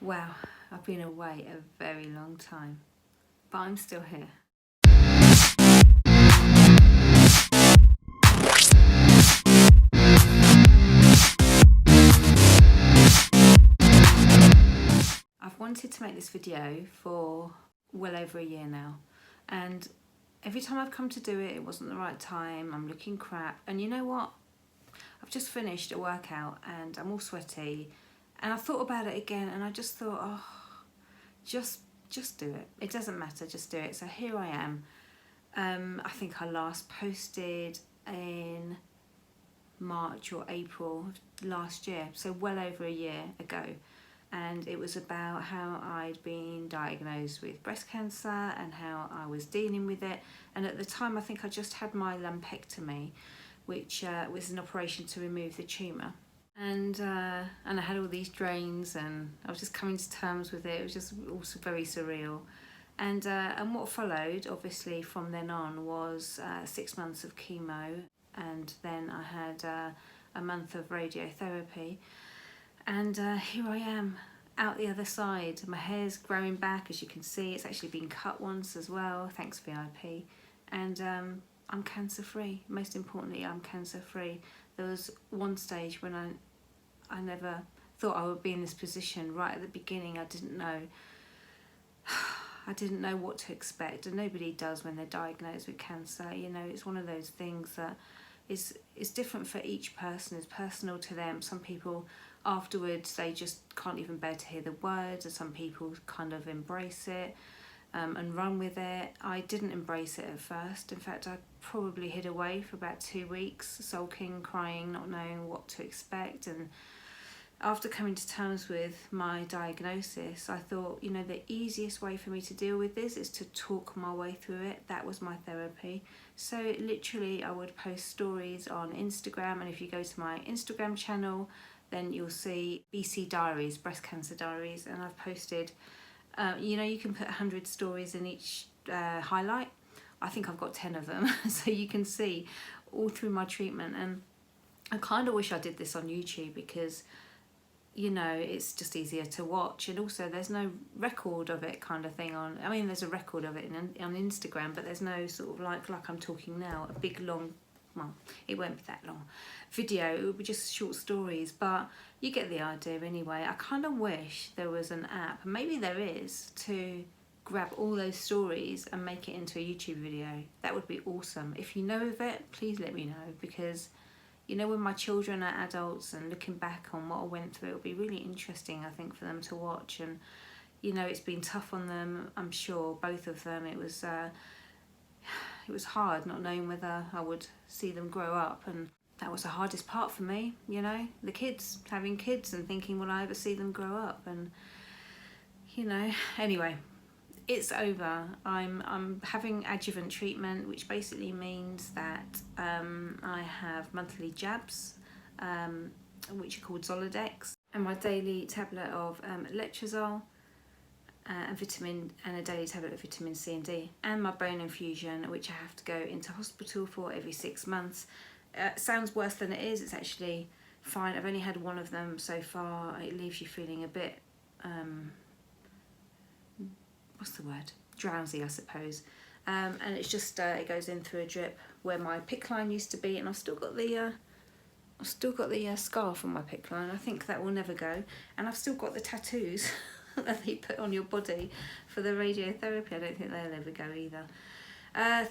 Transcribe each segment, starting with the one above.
Wow, I've been away a very long time, but I'm still here. I've wanted to make this video for well over a year now, and every time I've come to do it, it wasn't the right time. I'm looking crap, and you know what? I've just finished a workout and I'm all sweaty, and I thought about it again, and I just thought, oh, just do it. It doesn't matter, just do it. So here I am. I think I last posted in March or April last year, so well over a year ago, and it was about how I'd been diagnosed with breast cancer and how I was dealing with it. And at the time, I think I just had my lumpectomy, which was an operation to remove the tumour. And I had all these drains, and I was just coming to terms with it. It was just also very surreal. And what followed, obviously, from then on was 6 months of chemo, and then I had a month of radiotherapy. And here I am, out the other side. My hair's growing back, as you can see. It's actually been cut once as well, thanks VIP. And I'm cancer-free. Most importantly, I'm cancer-free. There was one stage when I never thought I would be in this position. Right at the beginning, I didn't know. I didn't know what to expect, and nobody does when they're diagnosed with cancer. You know, it's one of those things that is different for each person. It's personal to them. Some people afterwards, they just can't even bear to hear the words, and some people kind of embrace it and run with it. I didn't embrace it at first. In fact, I probably hid away for about 2 weeks, sulking, crying, not knowing what to expect. And after coming to terms with my diagnosis, I thought, you know, the easiest way for me to deal with this is to talk my way through it. That was my therapy. So literally, I would post stories on Instagram, and if you go to my Instagram channel, then you'll see BC Diaries, Breast Cancer Diaries, and I've posted, you know, you can put 100 stories in each highlight. I think I've got 10 of them, so you can see all through my treatment. And I kind of wish I did this on YouTube, because, you know, it's just easier to watch, and also there's no record of it kind of thing on, I mean, there's a record of it on Instagram, but there's no sort of like I'm talking now, a big long, well, it won't be that long video, it would be just short stories, but you get the idea anyway. I kind of wish there was an app, maybe there is, to grab all those stories and make it into a YouTube video. That would be awesome. If you know of it, please let me know, because, you know, when my children are adults and looking back on what I went through, it'll be really interesting, I think, for them to watch. And, you know, it's been tough on them, I'm sure, both of them. It was hard not knowing whether I would see them grow up, and that was the hardest part for me, you know, the kids, having kids and thinking, will I ever see them grow up? And, you know, anyway, it's over. I'm having adjuvant treatment, which basically means that I have monthly jabs, which are called Zoladex, and my daily tablet of letrozole, and a daily tablet of vitamin C and D, and my bone infusion, which I have to go into hospital for every 6 months. Sounds worse than it is. It's actually fine. I've only had one of them so far. It leaves you feeling a bit what's the word? Drowsy, I suppose. And it's just it goes in through a drip where my PICC line used to be, and I've still got the scar from my PICC line. I think that will never go, and I've still got the tattoos that they put on your body for the radiotherapy. I don't think they'll ever go either.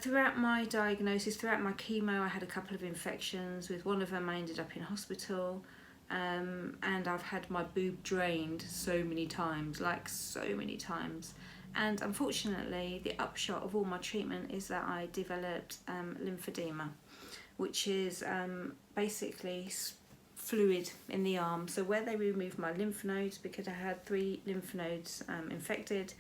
Throughout my diagnosis, throughout my chemo, I had a couple of infections. With one of them, I ended up in hospital, and I've had my boob drained so many times, and unfortunately, the upshot of all my treatment is that I developed lymphedema, which is basically fluid in the arm. So where they removed my lymph nodes, because I had 3 lymph nodes infected,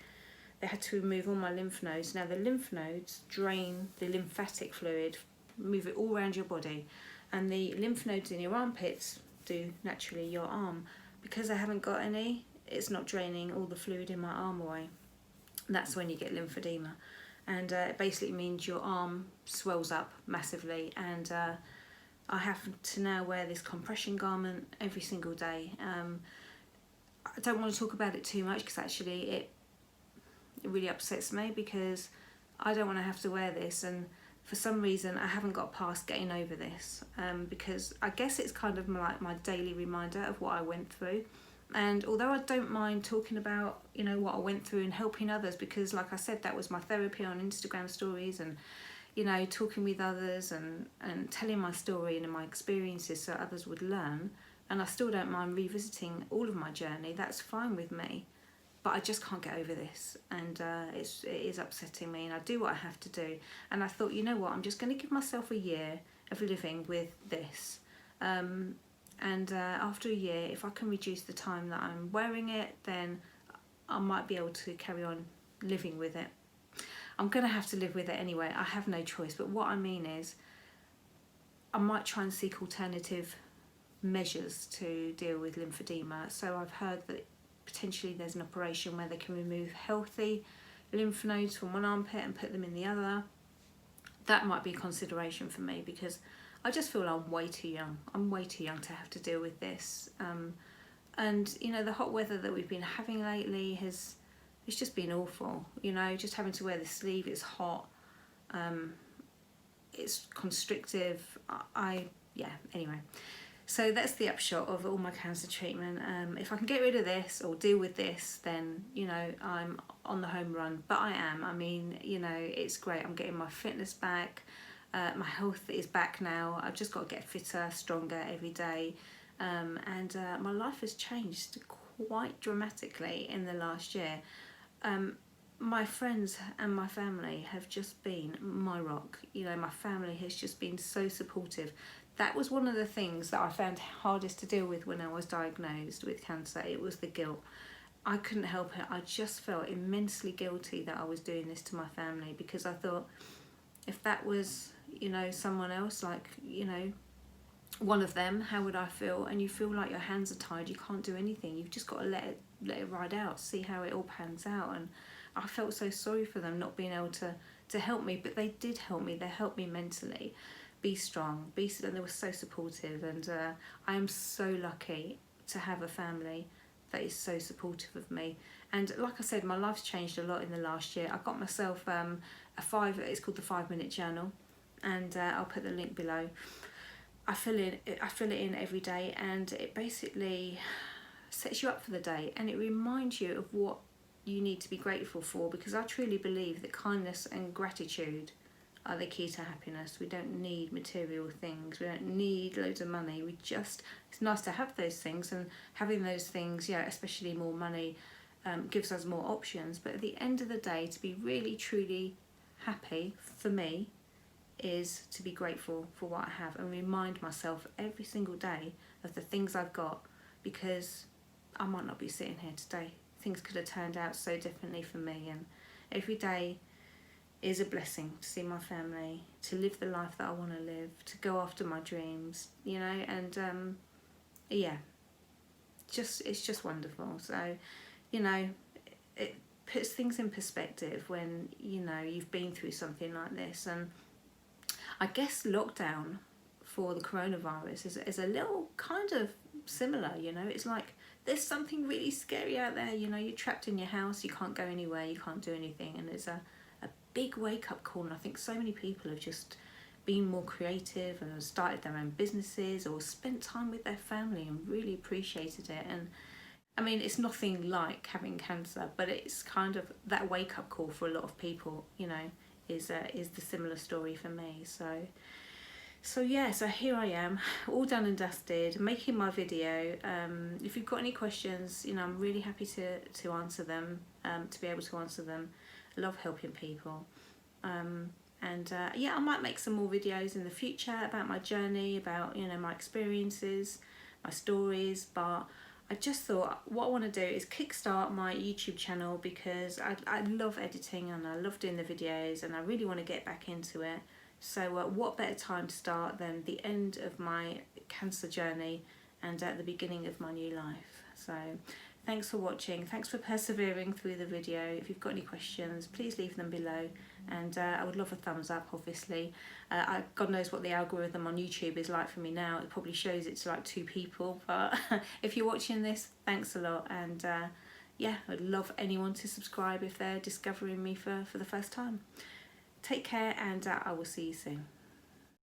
they had to remove all my lymph nodes. Now the lymph nodes drain the lymphatic fluid, move it all around your body, and the lymph nodes in your armpits do naturally your arm. Because I haven't got any, it's not draining all the fluid in my arm away. That's when you get lymphedema, and it basically means your arm swells up massively, and I have to now wear this compression garment every single day. I don't want to talk about it too much because actually it really upsets me, because I don't want to have to wear this, and for some reason I haven't got past getting over this, because I guess it's kind of like my daily reminder of what I went through. And although I don't mind talking about, you know, what I went through and helping others, because like I said, that was my therapy on Instagram stories, and, you know, talking with others and telling my story and my experiences so others would learn. And I still don't mind revisiting all of my journey. That's fine with me. But I just can't get over this, and it is upsetting me, and I do what I have to do. And I thought, you know what, I'm just going to give myself a year of living with this. After a year, if I can reduce the time that I'm wearing it, then I might be able to carry on living with it. I'm going to have to live with it anyway. I have no choice. But what I mean is, I might try and seek alternative measures to deal with lymphedema. So I've heard that potentially there's an operation where they can remove healthy lymph nodes from one armpit and put them in the other. That might be a consideration for me, because I just feel I'm way too young. I'm way too young to have to deal with this. And you know, the hot weather that we've been having lately it's just been awful. You know, just having to wear the sleeve, it's hot, it's constrictive. Yeah, anyway. So that's the upshot of all my cancer treatment. If I can get rid of this or deal with this, then, you know, I'm on the home run. But I am. I mean, you know, it's great. I'm getting my fitness back. My health is back now. I've just got to get fitter, stronger every day. My life has changed quite dramatically in the last year. My friends and my family have just been my rock. You know, my family has just been so supportive. That was one of the things that I found hardest to deal with when I was diagnosed with cancer. It was the guilt. I couldn't help it. I just felt immensely guilty that I was doing this to my family, because I thought, if that was, you know, someone else, like, you know, one of them, how would I feel? And you feel like your hands are tied. You can't do anything. You've just got to let it ride out, see how it all pans out. And I felt so sorry for them not being able to help me, but they did help me. They helped me mentally. Be strong, and they were so supportive, and I am so lucky to have a family that is so supportive of me. And like I said, my life's changed a lot in the last year. I got myself it's called the 5-minute journal, and I'll put the link below. I fill it in every day, and it basically sets you up for the day, and it reminds you of what you need to be grateful for, because I truly believe that kindness and gratitude are the key to happiness. We don't need material things. We don't need loads of money. It's nice to have those things, and having those things, yeah, especially more money, gives us more options. But at the end of the day, to be really, truly happy, for me, is to be grateful for what I have and remind myself every single day of the things I've got, because I might not be sitting here today. Things could have turned out so differently for me, and every day is a blessing to see my family, to live the life that I want to live, to go after my dreams, you know, and yeah, it's just wonderful. So, you know, it puts things in perspective when, you know, you've been through something like this. And I guess lockdown for the coronavirus is a little kind of similar, you know. It's like there's something really scary out there, you know, you're trapped in your house, you can't go anywhere, you can't do anything, and it's a big wake-up call. And I think so many people have just been more creative and have started their own businesses or spent time with their family and really appreciated it. And I mean, it's nothing like having cancer, but it's kind of that wake-up call for a lot of people, you know, is the similar story for me. So yeah, so here I am, all done and dusted, making my video. If you've got any questions, you know, I'm really happy to answer them, to be able to answer them. I love helping people. Yeah, I might make some more videos in the future about my journey, about, you know, my experiences, my stories, but I just thought what I want to do is kickstart my YouTube channel, because I love editing and I love doing the videos, and I really want to get back into it. So what better time to start than the end of my cancer journey and at the beginning of my new life. So Thanks for watching. Thanks for persevering through the video. If you've got any questions, please leave them below. And I would love a thumbs up, obviously. God knows what the algorithm on YouTube is like for me now. It probably shows it to like 2 people. But if you're watching this, thanks a lot. And yeah, I'd love anyone to subscribe if they're discovering me for the first time. Take care, and I will see you soon.